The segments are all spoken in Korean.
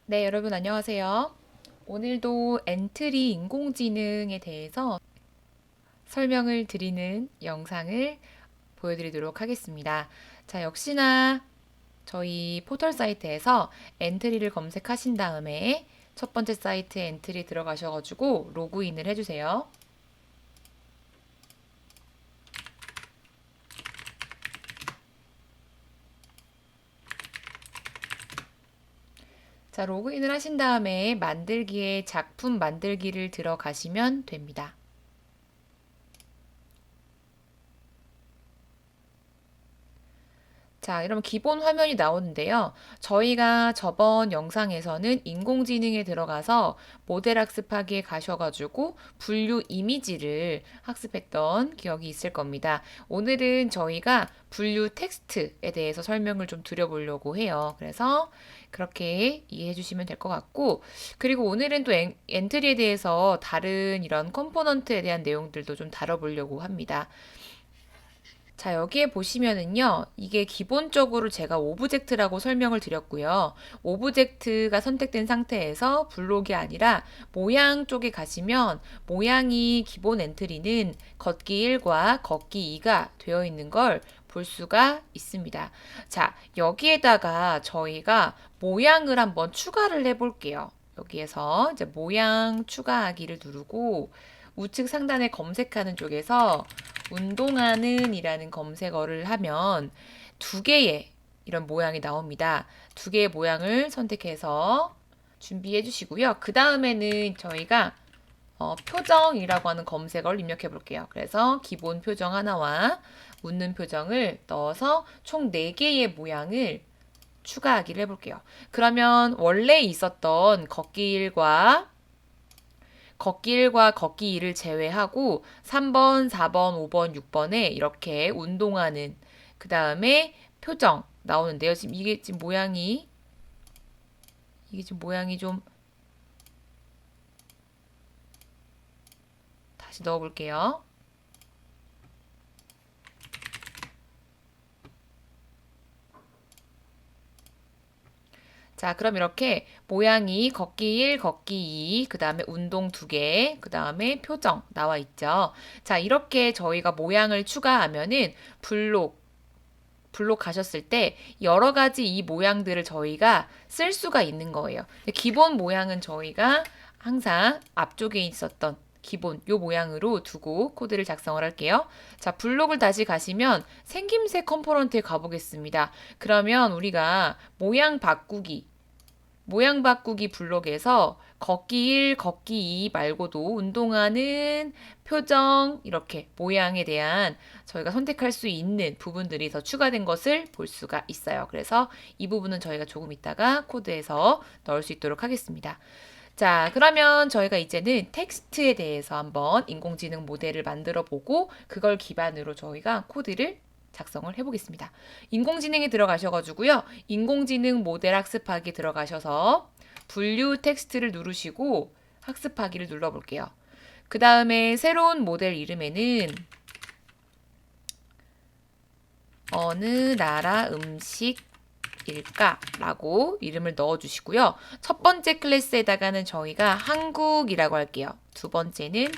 네, 여러분 안녕하세요. 오늘도 엔트리 인공지능에 대해서 설명을 드리는 영상을 보여드리도록 하겠습니다. 자, 역시나 저희 포털 사이트에서 엔트리를 검색하신 다음에 첫 번째 사이트에 엔트리 들어가셔가지고 로그인을 해주세요. 자, 로그인을 하신 다음에 만들기에 작품 만들기를 들어가시면 됩니다. 자, 이러면 기본 화면이 나오는데요. 저희가 저번 영상에서는 인공지능에 들어가서 모델 학습하기에 가셔가지고 분류 이미지를 학습했던 기억이 있을 겁니다. 오늘은 저희가 분류 텍스트에 대해서 설명을 좀 드려보려고 해요. 그래서 그렇게 이해해 주시면 될 것 같고, 그리고 오늘은 또 엔트리에 대해서 다른 이런 컴포넌트에 대한 내용들도 좀 다뤄보려고 합니다. 자, 여기에 보시면은요, 이게 기본적으로 제가 오브젝트라고 설명을 드렸고요. 오브젝트가 선택된 상태에서 블록이 아니라 모양 쪽에 가시면 모양이 기본 엔트리는 걷기 1과 걷기 2가 되어 있는 걸 볼 수가 있습니다. 자, 여기에다가 저희가 모양을 한번 추가를 해 볼게요. 여기에서 이제 모양 추가하기를 누르고 우측 상단에 검색하는 쪽에서 운동하는 이라는 검색어를 하면 두 개의 이런 모양이 나옵니다. 두 개의 모양을 선택해서 준비해 주시고요. 그 다음에는 저희가 표정이라고 하는 검색어를 입력해 볼게요. 그래서 기본 표정 하나와 웃는 표정을 넣어서 총 4개의 모양을 추가하기를 해볼게요. 그러면 원래 있었던 걷기 1과 걷기 2를 제외하고 3번, 4번, 5번, 6번에 이렇게 운동하는 그 다음에 표정 나오는데요. 지금 이게 지금 모양이 좀 다시 넣어볼게요. 자, 그럼 이렇게 모양이 걷기 1, 걷기 2, 그 다음에 운동 2개, 그 다음에 표정 나와 있죠. 자, 이렇게 저희가 모양을 추가하면은 블록 가셨을 때 여러 가지 이 모양들을 저희가 쓸 수가 있는 거예요. 기본 모양은 저희가 항상 앞쪽에 있었던 기본 요 모양으로 두고 코드를 작성을 할게요. 자, 블록을 다시 가시면 생김새 컴포넌트에 가보겠습니다. 그러면 우리가 모양 바꾸기 블록에서 걷기 1, 걷기 2 말고도 운동하는 표정 이렇게 모양에 대한 저희가 선택할 수 있는 부분들이 더 추가된 것을 볼 수가 있어요. 그래서 이 부분은 저희가 조금 이따가 코드에서 넣을 수 있도록 하겠습니다. 자, 그러면 저희가 이제는 텍스트에 대해서 한번 인공지능 모델을 만들어 보고 그걸 기반으로 저희가 코드를 작성을 해보겠습니다. 인공지능에 들어가셔가지고요. 인공지능 모델 학습하기 들어가셔서 분류 텍스트를 누르시고 학습하기를 눌러볼게요. 그 다음에 새로운 모델 이름에는 어느 나라 음식일까라고 이름을 넣어주시고요. 첫 번째 클래스에다가는 저희가 한국이라고 할게요. 두 번째는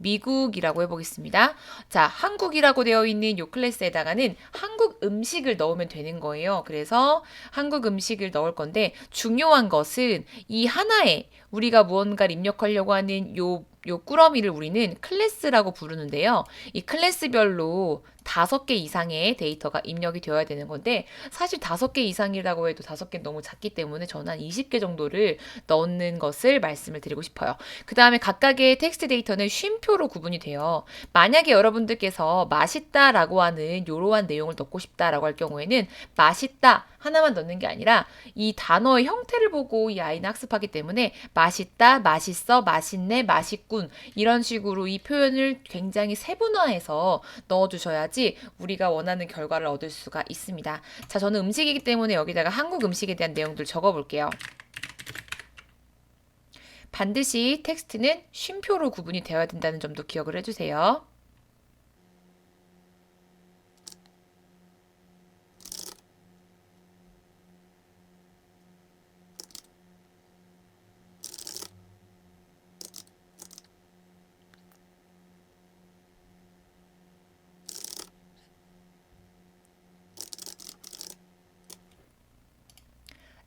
미국이라고 해보겠습니다. 자, 한국이라고 되어 있는 이 클래스에다가는 한국 음식을 넣으면 되는 거예요. 그래서 한국 음식을 넣을 건데 중요한 것은 이 하나에 우리가 무언가를 입력하려고 하는 요 꾸러미를 우리는 클래스라고 부르는데요. 이 클래스별로 5개 이상의 데이터가 입력이 되어야 되는 건데 사실 5개 이상이라고 해도 5개 너무 작기 때문에 저는 한 20개 정도를 넣는 것을 말씀을 드리고 싶어요. 그 다음에 각각의 텍스트 데이터는 쉼표로 구분이 돼요. 만약에 여러분들께서 맛있다라고 하는 이러한 내용을 넣고 싶다라고 할 경우에는 맛있다 하나만 넣는 게 아니라 이 단어의 형태를 보고 이 아이는 학습하기 때문에 맛있다, 맛있어, 맛있네, 맛있군 이런 식으로 이 표현을 굉장히 세분화해서 넣어주셔야지 우리가 원하는 결과를 얻을 수가 있습니다. 자, 저는 음식이기 때문에 여기다가 한국 음식에 대한 내용들 적어볼게요. 반드시 텍스트는 쉼표로 구분이 되어야 된다는 점도 기억을 해주세요.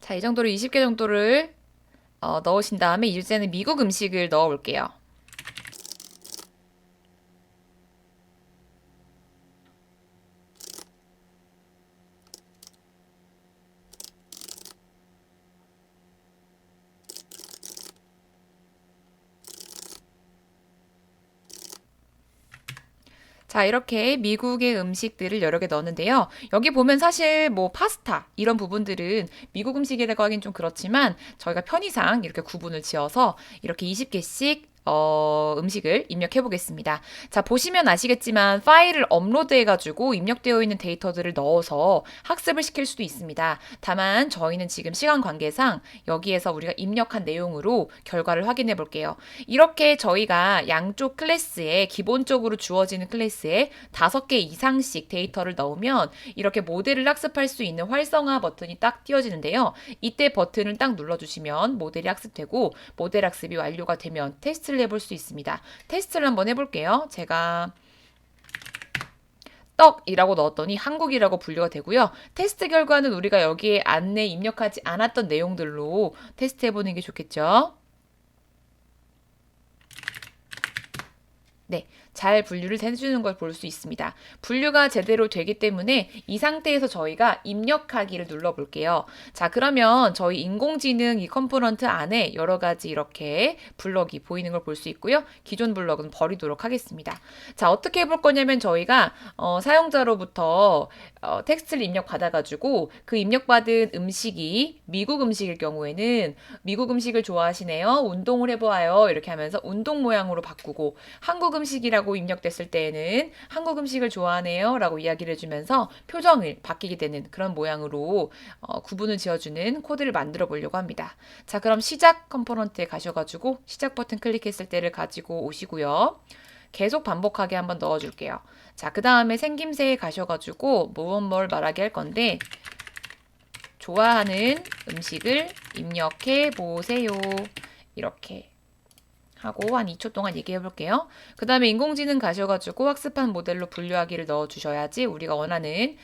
자, 이 정도로 20개 정도를 넣으신 다음에 이제는 미국 음식을 넣어 볼게요. 자, 이렇게 미국의 음식들을 여러 개 넣었는데요. 여기 보면 사실 뭐 파스타 이런 부분들은 미국 음식이라고 하긴 좀 그렇지만 저희가 편의상 이렇게 구분을 지어서 이렇게 20개씩 음식을 입력해 보겠습니다. 자, 보시면 아시겠지만 파일을 업로드해가지고 입력되어 있는 데이터들을 넣어서 학습을 시킬 수도 있습니다. 다만 저희는 지금 시간 관계상 여기에서 우리가 입력한 내용으로 결과를 확인해 볼게요. 이렇게 저희가 양쪽 클래스에 기본적으로 주어지는 클래스에 5개 이상씩 데이터를 넣으면 이렇게 모델을 학습할 수 있는 활성화 버튼이 딱 띄워지는데요. 이때 버튼을 딱 눌러주시면 모델이 학습되고 모델 학습이 완료가 되면 테스트를 해볼 수 있습니다. 테스트를 한번 해볼게요. 제가 떡이라고 넣었더니 한국이라고 분류가 되고요. 테스트 결과는 우리가 여기에 안내 입력하지 않았던 내용들로 테스트 해보는 게 좋겠죠. 네, 잘 분류를 해주는 걸 볼 수 있습니다. 분류가 제대로 되기 때문에 이 상태에서 저희가 입력하기를 눌러볼게요. 자, 그러면 저희 인공지능 이 컴포넌트 안에 여러 가지 이렇게 블럭이 보이는 걸 볼 수 있고요. 기존 블럭은 버리도록 하겠습니다. 자, 어떻게 해볼 거냐면 저희가 사용자로부터 텍스트를 입력받아가지고 그 입력받은 음식이 미국 음식일 경우에는 미국 음식을 좋아하시네요. 운동을 해보아요. 이렇게 하면서 운동 모양으로 바꾸고 한국 음식이라고 입력됐을 때에는 한국 음식을 좋아하네요 라고 이야기를 해주면서 표정을 바뀌게 되는 그런 모양으로 구분을 지어주는 코드를 만들어 보려고 합니다. 자, 그럼 시작 컴포넌트에 가셔가지고 시작 버튼 클릭했을 때를 가지고 오시고요. 계속 반복하게 한번 넣어줄게요. 자, 그 다음에 생김새에 가셔가지고 뭘 말하게 할 건데 좋아하는 음식을 입력해 보세요. 이렇게 하고 한 2초 동안 얘기해 볼게요. 그 다음에 인공지능 가셔가지고 학습한 모델로 분류하기를 넣어주셔야지 우리가 원하는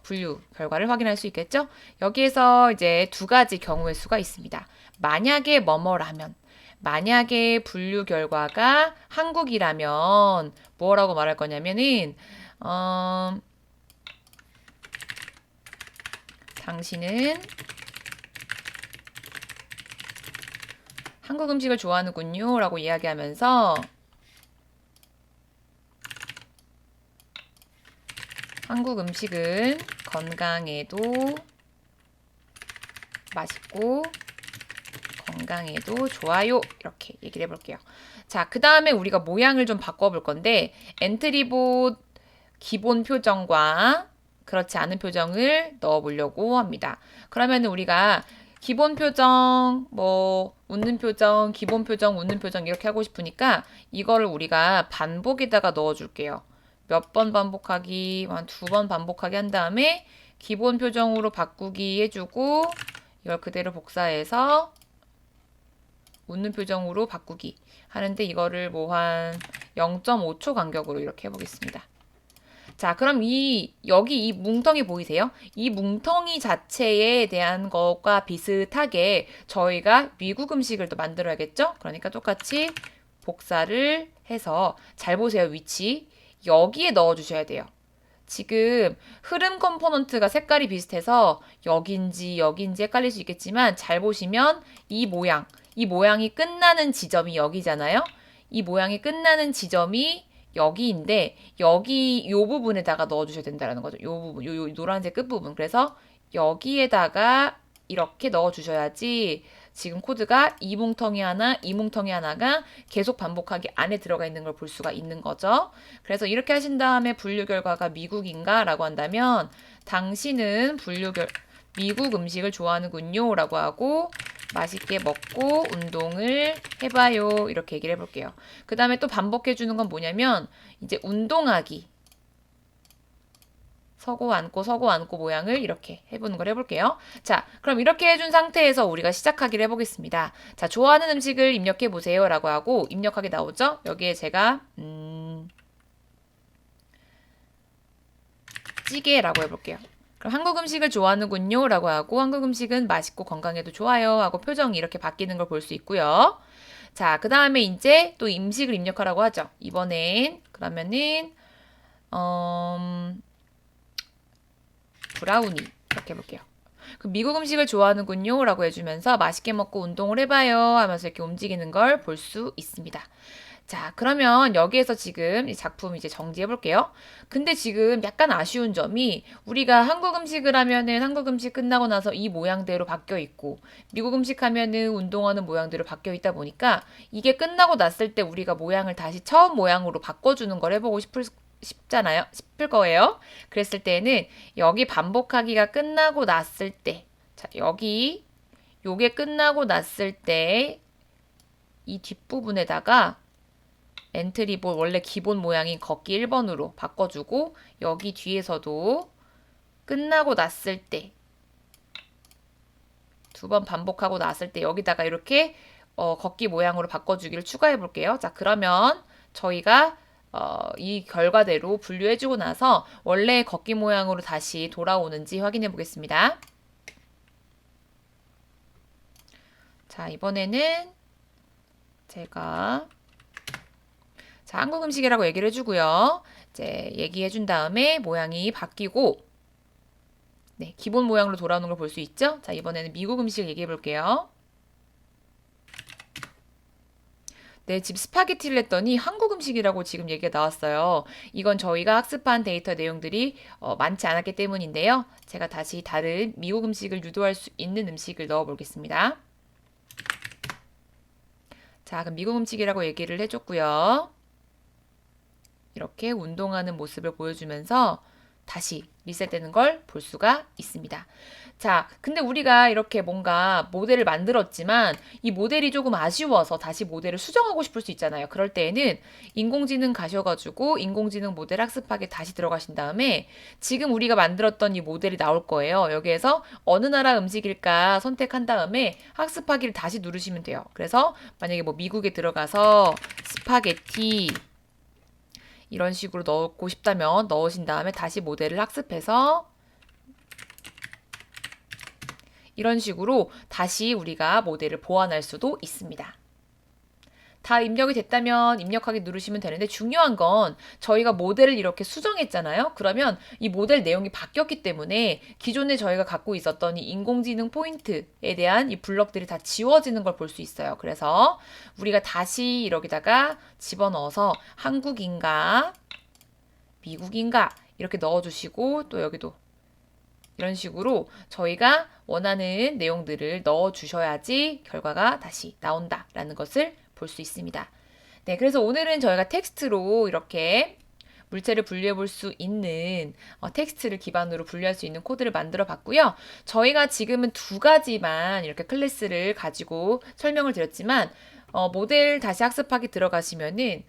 분류 결과를 확인할 수 있겠죠? 여기에서 이제 두 가지 경우의 수가 있습니다. 만약에 뭐뭐라면 만약에 분류 결과가 한국이라면 뭐라고 말할 거냐면은 당신은 한국 음식을 좋아하는군요 라고 이야기하면서 한국 음식은 건강에도 맛있고 건강에도 좋아요 이렇게 얘기를 해볼게요. 자, 그 다음에 우리가 모양을 좀 바꿔볼 건데 엔트리봇 기본 표정과 그렇지 않은 표정을 넣어보려고 합니다. 그러면 우리가 기본 표정, 뭐 웃는 표정, 기본 표정, 웃는 표정 이렇게 하고 싶으니까 이거를 우리가 반복에다가 넣어줄게요. 몇 번 반복하기, 한 2번 반복하기 한 다음에 기본 표정으로 바꾸기 해주고 이걸 그대로 복사해서 웃는 표정으로 바꾸기 하는데 이거를 뭐 한 0.5초 간격으로 이렇게 해보겠습니다. 자, 그럼 여기 이 뭉텅이 보이세요? 이 뭉텅이 자체에 대한 것과 비슷하게 저희가 미국 음식을 또 만들어야겠죠? 그러니까 똑같이 복사를 해서 잘 보세요, 위치. 여기에 넣어주셔야 돼요. 지금 흐름 컴포넌트가 색깔이 비슷해서 여긴지 헷갈릴 수 있겠지만 잘 보시면 이 모양이 끝나는 지점이 여기잖아요. 이 모양이 끝나는 지점이 여기인데 여기 요 부분에다가 넣어주셔야 된다는 거죠. 요 부분, 요 노란색 끝부분. 그래서 여기에다가 이렇게 넣어주셔야지 지금 코드가 이 뭉텅이 하나가 계속 반복하기 안에 들어가 있는 걸 볼 수가 있는 거죠. 그래서 이렇게 하신 다음에 분류 결과가 미국인가? 라고 한다면 당신은 미국 음식을 좋아하는군요. 라고 하고 맛있게 먹고 운동을 해봐요. 이렇게 얘기를 해볼게요. 그 다음에 또 반복해주는 건 뭐냐면 이제 운동하기. 서고 앉고 모양을 이렇게 해보는 걸 해볼게요. 자, 그럼 이렇게 해준 상태에서 우리가 시작하기를 해보겠습니다. 자, 좋아하는 음식을 입력해 보세요 라고 하고 입력하게 나오죠? 여기에 제가 찌개라고 해볼게요. 그럼 한국 음식을 좋아하는군요 라고 하고 한국 음식은 맛있고 건강에도 좋아요 하고 표정이 이렇게 바뀌는 걸 볼 수 있고요. 자, 그 다음에 이제 또 음식을 입력하라고 하죠. 이번엔 그러면은 브라우니 이렇게 해볼게요. 그 미국 음식을 좋아하는군요 라고 해주면서 맛있게 먹고 운동을 해봐요 하면서 이렇게 움직이는 걸 볼 수 있습니다. 자, 그러면 여기에서 지금 이 작품 이제 정지해 볼게요. 근데 지금 약간 아쉬운 점이 우리가 한국 음식을 하면은 한국 음식 끝나고 나서 이 모양대로 바뀌어 있고 미국 음식 하면은 운동하는 모양대로 바뀌어 있다 보니까 이게 끝나고 났을 때 우리가 모양을 다시 처음 모양으로 바꿔주는 걸 해보고 싶을 거예요. 그랬을 때는 여기 반복하기가 끝나고 났을 때, 자, 여기 요게 끝나고 났을 때 이 뒷부분에다가 엔트리볼 원래 기본 모양인 걷기 1번으로 바꿔주고 여기 뒤에서도 끝나고 났을 때 두 번 반복하고 났을 때 여기다가 이렇게 걷기 모양으로 바꿔주기를 추가해 볼게요. 자, 그러면 저희가 이 결과대로 분류해주고 나서 원래 걷기 모양으로 다시 돌아오는지 확인해 보겠습니다. 자, 이번에는 제가 자, 한국 음식이라고 얘기를 해주고요. 이제 얘기해준 다음에 모양이 바뀌고 네, 기본 모양으로 돌아오는 걸 볼 수 있죠? 자, 이번에는 미국 음식 얘기해 볼게요. 네, 집 스파게티를 했더니 한국 음식이라고 지금 얘기가 나왔어요. 이건 저희가 학습한 데이터 내용들이 많지 않았기 때문인데요. 제가 다시 다른 미국 음식을 유도할 수 있는 음식을 넣어 보겠습니다. 자, 그럼 미국 음식이라고 얘기를 해줬고요. 이렇게 운동하는 모습을 보여주면서 다시 리셋되는 걸 볼 수가 있습니다. 자, 근데 우리가 이렇게 뭔가 모델을 만들었지만 이 모델이 조금 아쉬워서 다시 모델을 수정하고 싶을 수 있잖아요. 그럴 때에는 인공지능 가셔가지고 인공지능 모델 학습하기에 다시 들어가신 다음에 지금 우리가 만들었던 이 모델이 나올 거예요. 여기에서 어느 나라 음식일까 선택한 다음에 학습하기를 다시 누르시면 돼요. 그래서 만약에 뭐 미국에 들어가서 스파게티 이런 식으로 넣고 싶다면 넣으신 다음에 다시 모델을 학습해서 이런 식으로 다시 우리가 모델을 보완할 수도 있습니다. 다 입력이 됐다면 입력하기 누르시면 되는데 중요한 건 저희가 모델을 이렇게 수정했잖아요. 그러면 이 모델 내용이 바뀌었기 때문에 기존에 저희가 갖고 있었던 이 인공지능 포인트에 대한 이 블럭들이 다 지워지는 걸 볼 수 있어요. 그래서 우리가 다시 여기다가 집어넣어서 한국인가 미국인가 이렇게 넣어주시고 또 여기도 이런 식으로 저희가 원하는 내용들을 넣어주셔야지 결과가 다시 나온다라는 것을 볼 수 있습니다. 네, 그래서 오늘은 저희가 텍스트로 이렇게 물체를 분류해 볼 수 있는 텍스트를 기반으로 분류할 수 있는 코드를 만들어 봤고요. 저희가 지금은 두 가지만 이렇게 클래스를 가지고 설명을 드렸지만 모델 다시 학습하기 들어가시면은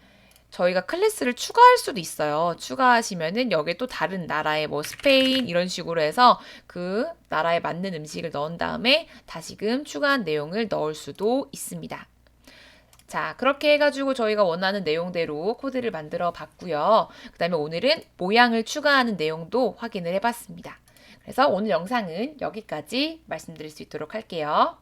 저희가 클래스를 추가할 수도 있어요. 추가하시면은 여기에 또 다른 나라의 뭐 스페인 이런 식으로 해서 그 나라에 맞는 음식을 넣은 다음에 다시금 추가한 내용을 넣을 수도 있습니다. 자, 그렇게 해가지고 저희가 원하는 내용대로 코드를 만들어 봤고요. 그 다음에 오늘은 모양을 추가하는 내용도 확인을 해봤습니다. 그래서 오늘 영상은 여기까지 말씀드릴 수 있도록 할게요.